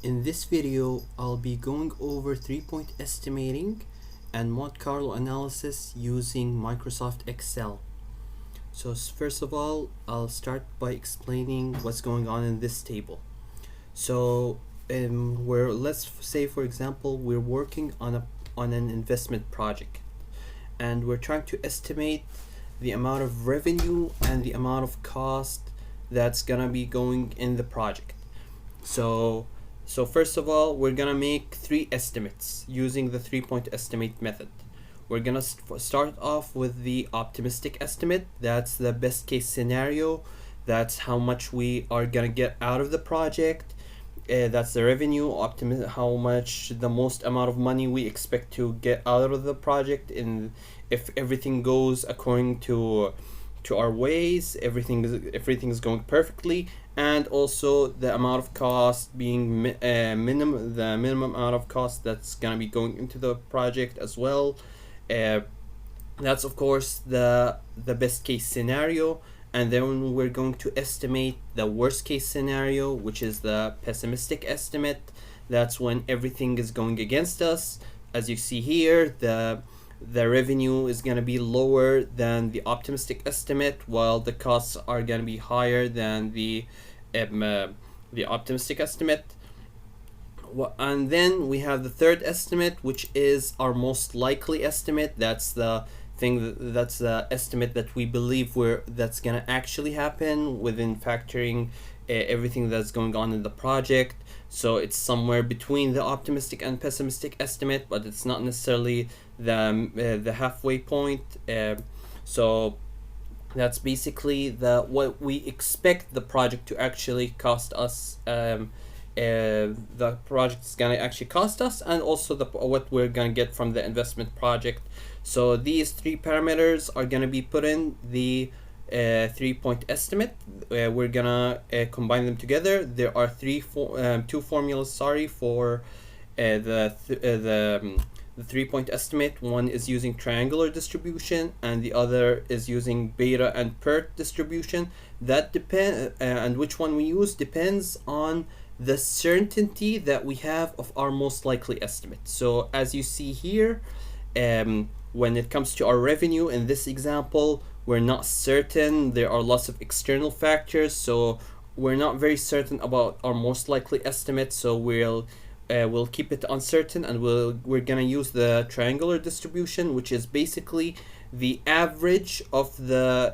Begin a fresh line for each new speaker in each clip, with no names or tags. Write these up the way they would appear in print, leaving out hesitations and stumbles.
In this video, I'll be going over 3-point estimating and Monte Carlo analysis using Microsoft Excel. So first of all, I'll start by explaining what's going on in this table. So let's say for example we're working on an investment project, and we're trying to estimate the amount of revenue and the amount of cost that's gonna be going in the project. So first of all, we're gonna make 3 estimates using the 3-point estimate method. We're gonna start off with the optimistic estimate. That's the best case scenario. That's how much we are gonna get out of the project. That's the revenue, how much the most amount of money we expect to get out of the project if everything goes according to our ways, everything is going perfectly, and also the amount of cost being the minimum amount of cost that's gonna be going into the project as well. That's of course the best case scenario. And then we're going to estimate the worst case scenario, which is the pessimistic estimate. That's when everything is going against us. As you see here, the revenue is going to be lower than the optimistic estimate, while the costs are going to be higher than the optimistic estimate. And then we have the third estimate, which is our most likely estimate. That's the that's the estimate that we believe that's gonna actually happen within factoring everything that's going on in the project. So it's somewhere between the optimistic and pessimistic estimate, but it's not necessarily the halfway point. So that's basically what we expect the project to actually cost us. The project is gonna actually cost us, and also what we're gonna get from the investment project. So these 3 parameters are gonna be put in the 3-point estimate. We're gonna combine them together. There are 2 formulas, for the 3-point estimate. One is using triangular distribution, and the other is using beta and PERT distribution. That and which one we use depends on the certainty that we have of our most likely estimate. So as you see here, when it comes to our revenue in this example, we're not certain. There are lots of external factors, so we're not very certain about our most likely estimate. So we'll keep it uncertain, and we're gonna use the triangular distribution, which is basically the average of the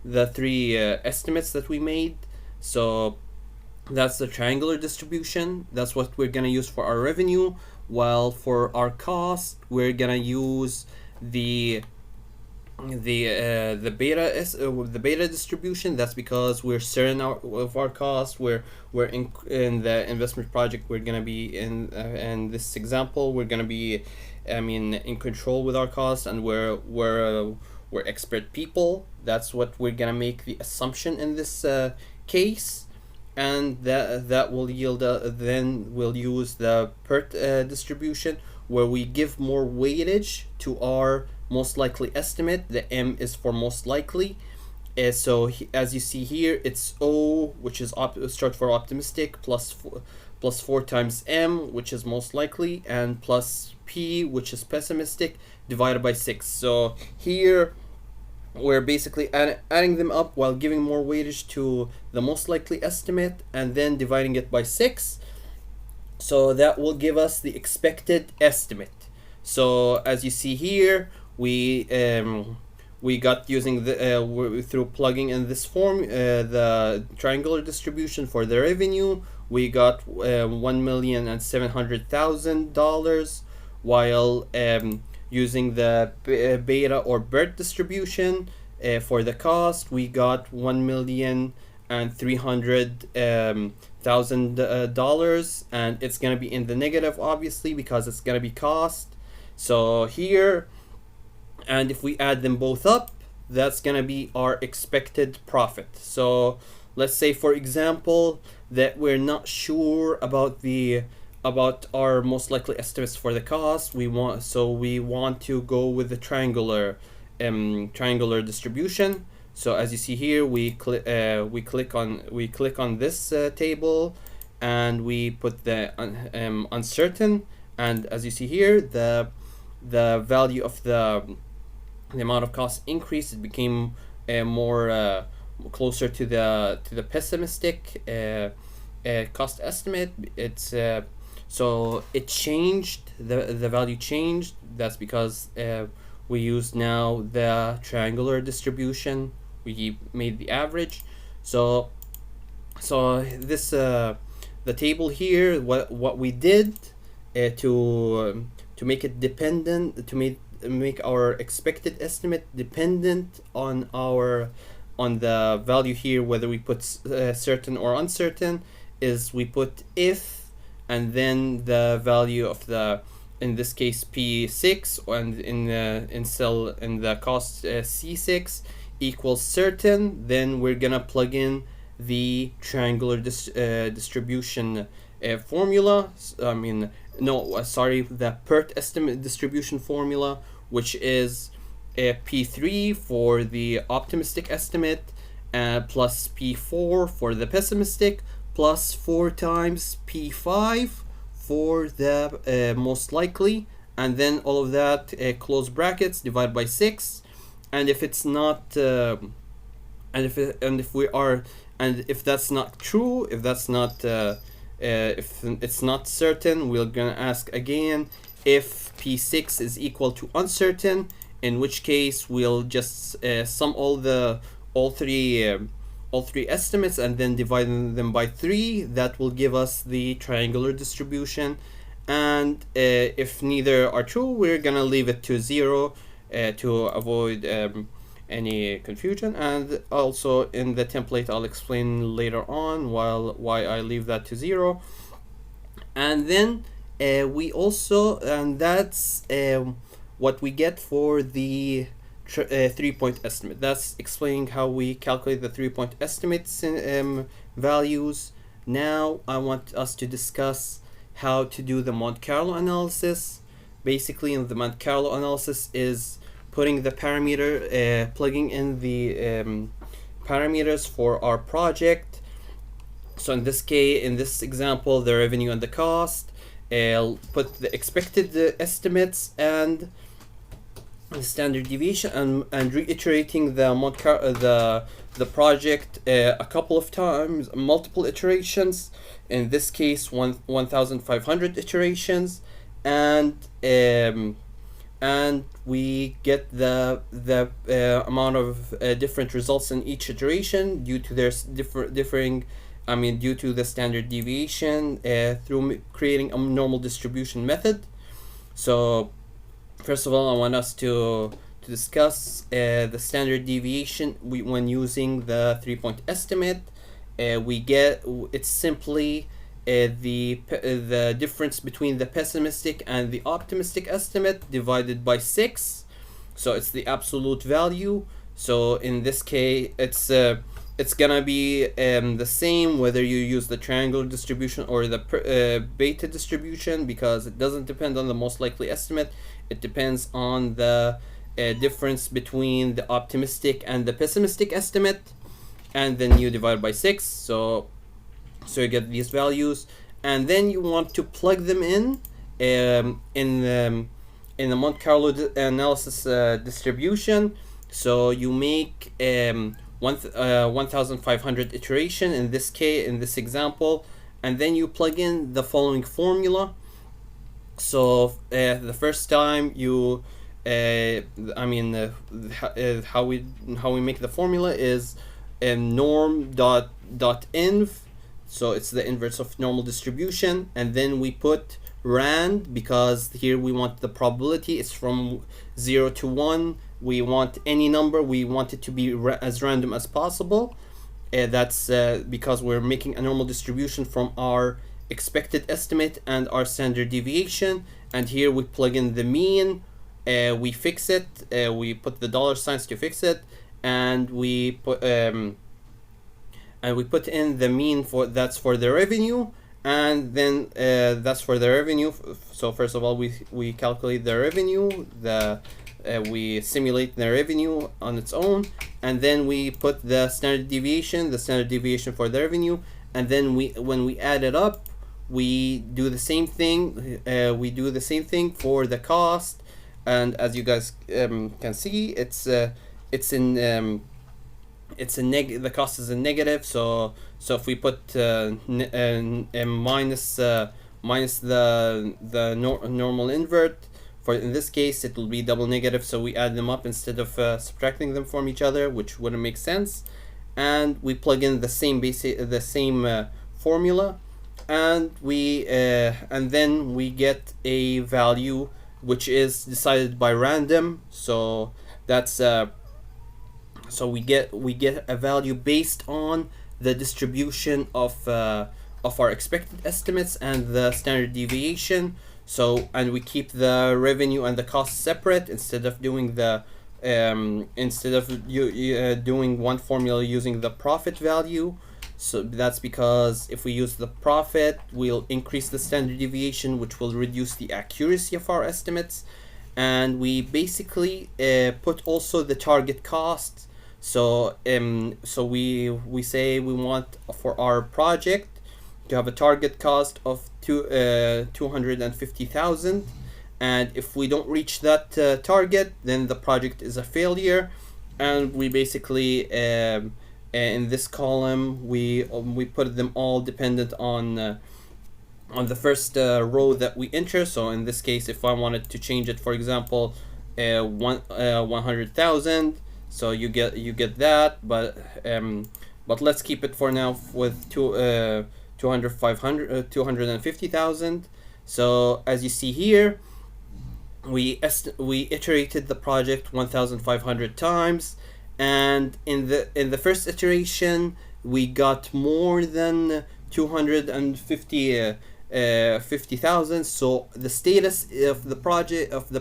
3 estimates that we made. So that's the triangular distribution. That's what we're gonna use for our revenue, while for our cost we're gonna use the beta distribution. That's because we're certain of our cost. We're in the investment project. We're gonna be in this example, we're gonna be in control with our costs, and we're expert people. That's what we're gonna make the assumption in this case. And that will yield then we'll use the PERT distribution, where we give more weightage to our most likely estimate. The M is for most likely. So as you see here, it's O, which is short for optimistic, plus 4 times M, which is most likely, and plus P, which is pessimistic, divided by 6. So here we're basically adding them up while giving more weightage to the most likely estimate, and then dividing it by 6. So that will give us the expected estimate. So as you see here, we got using through plugging in this form the triangular distribution for the revenue. We got $1,700,000, while using the beta or BERT distribution for the cost, we got $1,300,000, and it's gonna be in the negative, obviously, because it's gonna be cost. So here, and if we add them both up, that's gonna be our expected profit. So let's say, for example, that we're not sure about our most likely estimates for the cost. We want to go with the triangular distribution. So as you see here, we click on this table, and we put the uncertain, and as you see here, the value of the amount of cost increased. It became more closer to the pessimistic cost estimate. It's so it changed, the value changed. That's because we use now the triangular distribution. We made the average. So this the table here, what we did to make it dependent, to make our expected estimate dependent on the value here, whether we put certain or uncertain, is we put if, and then the value of the, in this case P6, and in the cost C6 equals certain. Then we're gonna plug in the triangular distribution formula. The PERT estimate distribution formula, which is P3 for the optimistic estimate, plus P4 for the pessimistic, plus 4 times P5 for the most likely, and then all of that close brackets divided by 6. And if it's not if that's not true, if it's not certain, we're gonna ask again if P6 is equal to uncertain, in which case we'll just sum all three estimates and then divide them by 3. That will give us the triangular distribution. And if neither are true, we're gonna leave it to 0 to avoid any confusion. And also in the template, I'll explain later on why I leave that to 0. And then we also, and that's what we get for the 3-point estimate. That's explaining how we calculate the 3-point estimates values. Now I want us to discuss how to do the Monte Carlo analysis. Basically, in the Monte Carlo analysis is putting the parameter, plugging in the parameters for our project. So in this case, in this example, the revenue and the cost. I'll put the expected estimates and the standard deviation, and reiterating the project a couple of times, multiple iterations. In this case, 1,500 iterations, and we get the amount of different results in each iteration due to their due to the standard deviation through creating a normal distribution method. So first of all, I want us to discuss the standard deviation. When using the 3-point estimate, it's simply the difference between the pessimistic and the optimistic estimate divided by 6. So it's the absolute value. So in this case, it's gonna be the same whether you use the triangular distribution or the beta distribution, because it doesn't depend on the most likely estimate. It depends on the difference between the optimistic and the pessimistic estimate, and then you divide by 6. So you get these values, and then you want to plug them in the Monte Carlo analysis distribution. So you make 1,500 iteration in this case, in this example, and then you plug in the following formula. So the first time you how we make the formula is norm.inv. So it's the inverse of normal distribution, and then we put rand, because here we want the probability. It's from 0 to 1. We want any number, we want it to be as random as possible. That's because we're making a normal distribution from our expected estimate and our standard deviation. And here we plug in the mean, we fix it, we put the dollar signs to fix it, and we put in the mean that's for the revenue, and then that's for the revenue. So first of all, we calculate the revenue, we simulate the revenue on its own, and then we put the standard deviation for the revenue, and then when we add it up, we do the same thing. We do the same thing for the cost, and as you guys can see, it's in the cost is a negative. So if we put minus the normal invert, for in this case it will be double negative, so we add them up instead of subtracting them from each other, which wouldn't make sense. And we plug in the same formula, and then we get a value which is decided by random. So that's so we get a value based on the distribution of our expected estimates and the standard deviation. So, and we keep the revenue and the cost separate instead of doing doing one formula using the profit value. So that's because if we use the profit, we'll increase the standard deviation, which will reduce the accuracy of our estimates. And we basically put also the target cost. So we say we want for our project to have a target cost of 250,000, and if we don't reach that target, then the project is a failure. And we basically in this column we put them all dependent on the first row that we enter. So in this case, if I wanted to change it, for example, 100,000, so you get that, but let's keep it for now with 250,000. So as you see here, we iterated the project 1,500 times, and in the first iteration we got more than 250,000. So the status of the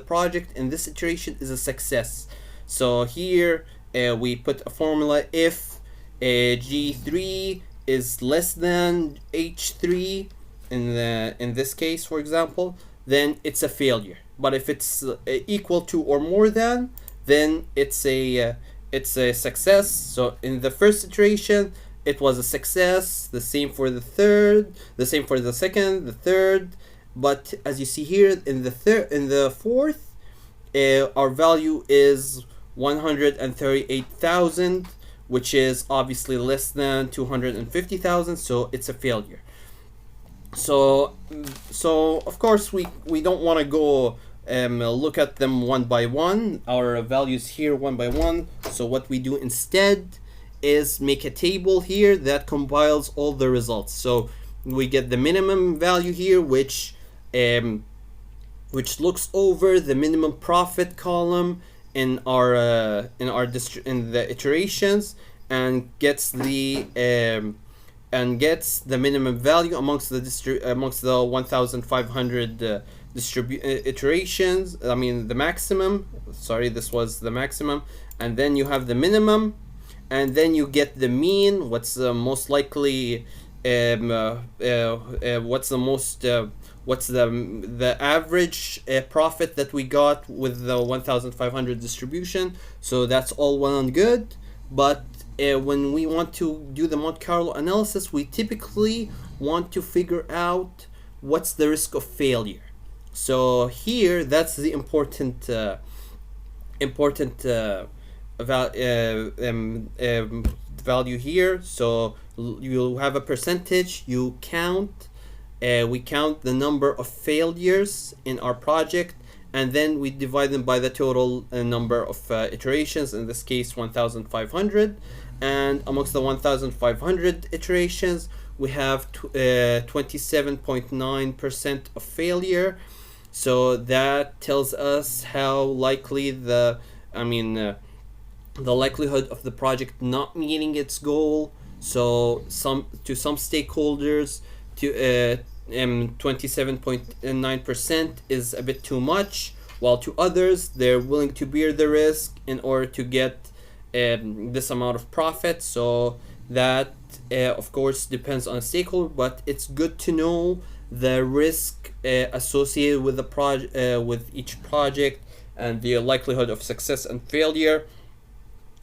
project in this iteration is a success. So here we put a formula: if G3 is less than H3 in this case, for example, then it's a failure. But if it's equal to or more than, then it's a success. So in the first iteration it was a success, the same for the third, the same for the second, the third. But as you see here, in the fourth, our value is 138,000, which is obviously less than 250,000, so it's a failure. So of course we don't want to go look at them one by one, our values here one by one. So what we do instead is make a table here that compiles all the results. So we get the minimum value here, which looks over the minimum profit column in the iterations, and gets the minimum value amongst the 1,500 iterations. I mean the maximum. Sorry, this was the maximum. And then you have the minimum, and then you get the mean. What's the most likely? What's the average profit that we got with the 1,500 distribution. So that's all well and good, but when we want to do the Monte Carlo analysis, we typically want to figure out what's the risk of failure. So here, that's the important value here. So you'll have a percentage. You count. We count the number of failures in our project, and then we divide them by the total number of iterations, in this case 1,500. And amongst the 1,500 iterations, we have 27.9% of failure. So that tells us how likely the likelihood of the project not meeting its goal. So some stakeholders, 27.9% is a bit too much, while to others, they're willing to bear the risk in order to get this amount of profit. So that of course depends on a stakeholder, but it's good to know the risk associated with the with each project, and the likelihood of success and failure.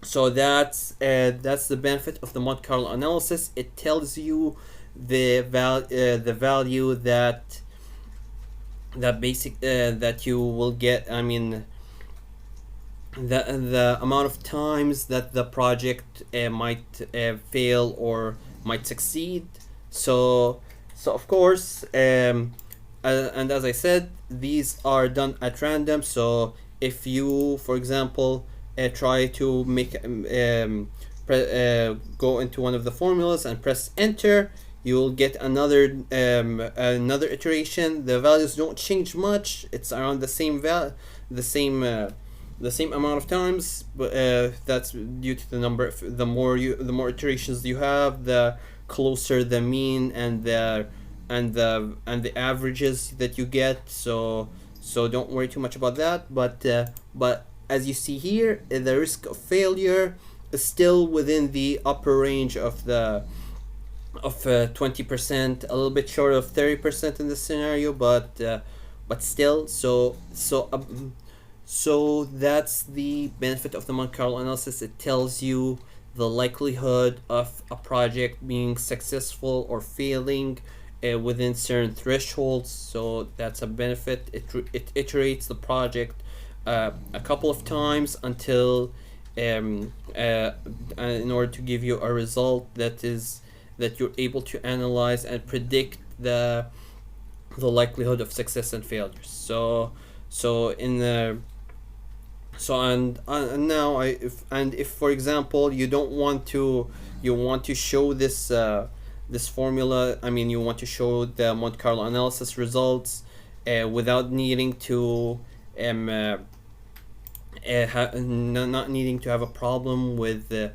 So that's the benefit of the Monte Carlo analysis. It tells you the value that you will get. I mean, the amount of times that the project might fail or might succeed. So of course, and as I said, these are done at random. So if you, for example, try to go into one of the formulas and press enter, you'll get another iteration. The values don't change much. It's around the same the same amount of times, but that's due to the number. The more iterations you have, the closer the mean and the averages that you get. So don't worry too much about that. But as you see here, the risk of failure is still within the upper range of 20%, a little bit short of 30% in this scenario, but still. So that's the benefit of the Monte Carlo analysis. It tells you the likelihood of a project being successful or failing within certain thresholds. So that's a benefit. It iterates the project a couple of times until in order to give you a result that you're able to analyze and predict the likelihood of success and failures. So in the so and now if for example you want to show this formula. I mean, you want to show the Monte Carlo analysis results without needing to not needing to have a problem with the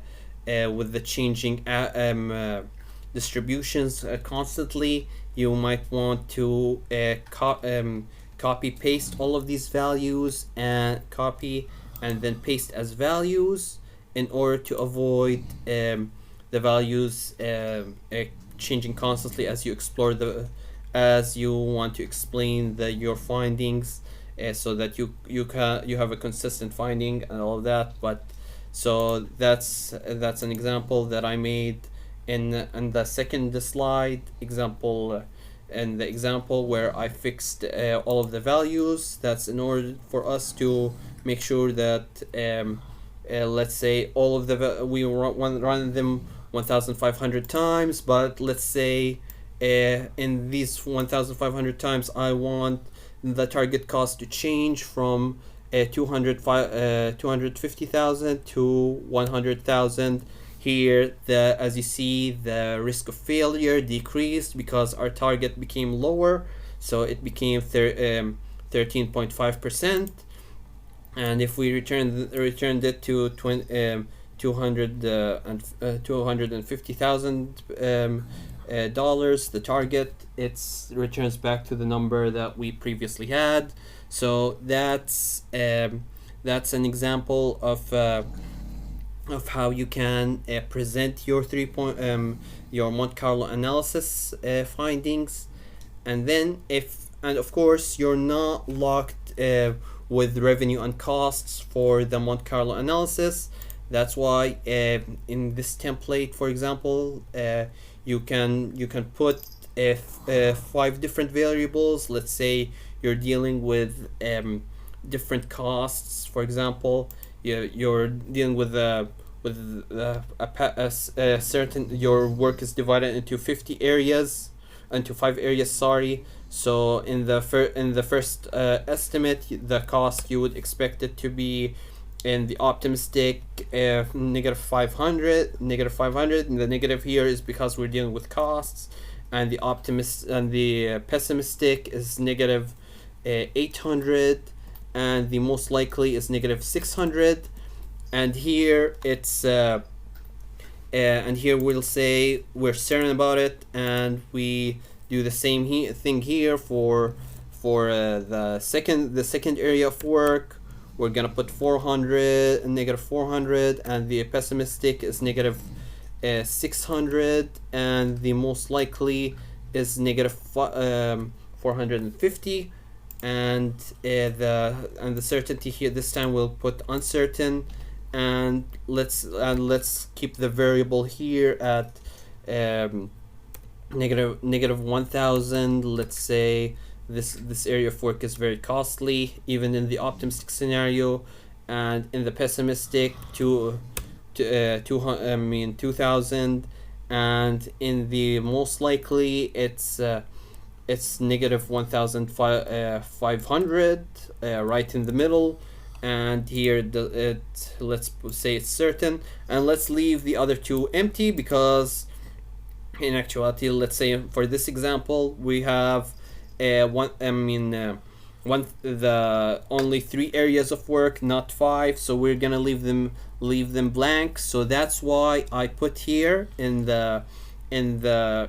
changing distributions constantly. You might want to copy paste all of these values and copy and then paste as values in order to avoid the values changing constantly as you want to explain your findings, so that you have a consistent finding and all of that. But so that's an example that I made in the second slide example. And the example where I fixed all of the values, that's in order for us to make sure that let's say all of we run them 1,500 times, but let's say in these 1,500 times I want the target cost to change from 250,000 to 100,000. Here, as you see, the risk of failure decreased because our target became lower, so it became 13.5%. And if we returned it to $250,000 the target, it returns back to the number that we previously had. So that's an example of how you can present your your Monte Carlo analysis findings. And of course you're not locked with revenue and costs for the Monte Carlo analysis. That's why in this template, for example, you can put 5 different variables. Let's say you're dealing with different costs. For example, you're dealing with a certain, your work is divided into 5 areas. Sorry. So in the first estimate, the cost you would expect it to be in the optimistic negative 500. And the negative here is because we're dealing with costs, and the pessimistic is negative 800, and the most likely is negative 600. And here it's and here we'll say we're certain about it, and we do the same thing here for the second area of work. We're gonna put 400 and negative 400, and the pessimistic is negative 600, and the most likely is negative 450. And the certainty here this time we'll put uncertain, and let's keep the variable here at negative 1000. Let's say this area of work is very costly, even in the optimistic scenario, and in the pessimistic, 2000, and in the most likely it's negative 1500, right in the middle. And here let's say it's certain, and let's leave the other two empty, because in actuality, let's say for this example, we have one the only three areas of work, not five, so we're gonna leave them blank. So that's why I put here in the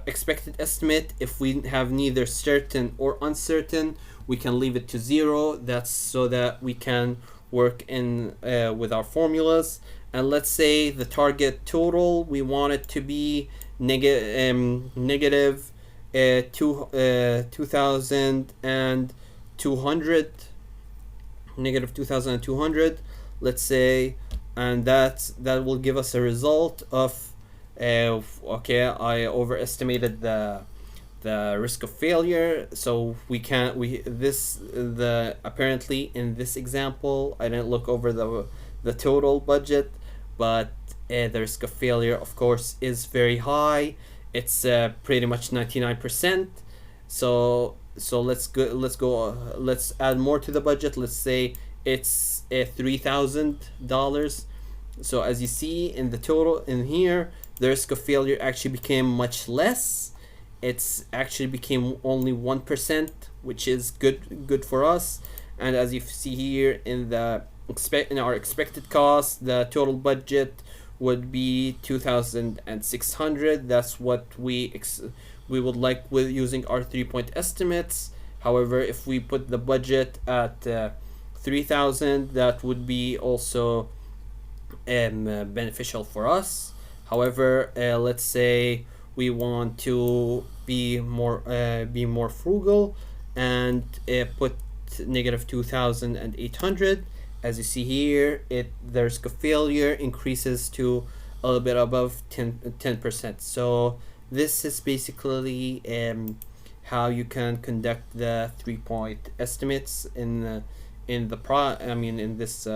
expected estimate, if we have neither certain or uncertain, we can leave it to 0. That's so that we can work in with our formulas. And let's say the target total, we want it to be negative 2200, negative 2200, let's say. And that will give us a result of okay, I overestimated the risk of failure. So apparently in this example, I didn't look over the total budget, but the risk of failure, of course, is very high. It's pretty much 99%. So let's add more to the budget. Let's say it's $3,000. So as you see in the total in here, the risk of failure actually became much less. It's actually became only 1%, which is good for us. And as you see here in our expected cost, the total budget would be 2,600. That's what we would like with using our 3-point estimates. However, if we put the budget at 3,000, that would be also beneficial for us. However, let's say we want to be more frugal and put negative 2,800. As you see here, the risk of failure increases to a little bit above 10%. So this is basically how you can conduct the 3-point estimates in this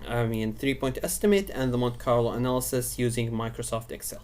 3-point estimate and the Monte Carlo analysis using Microsoft Excel.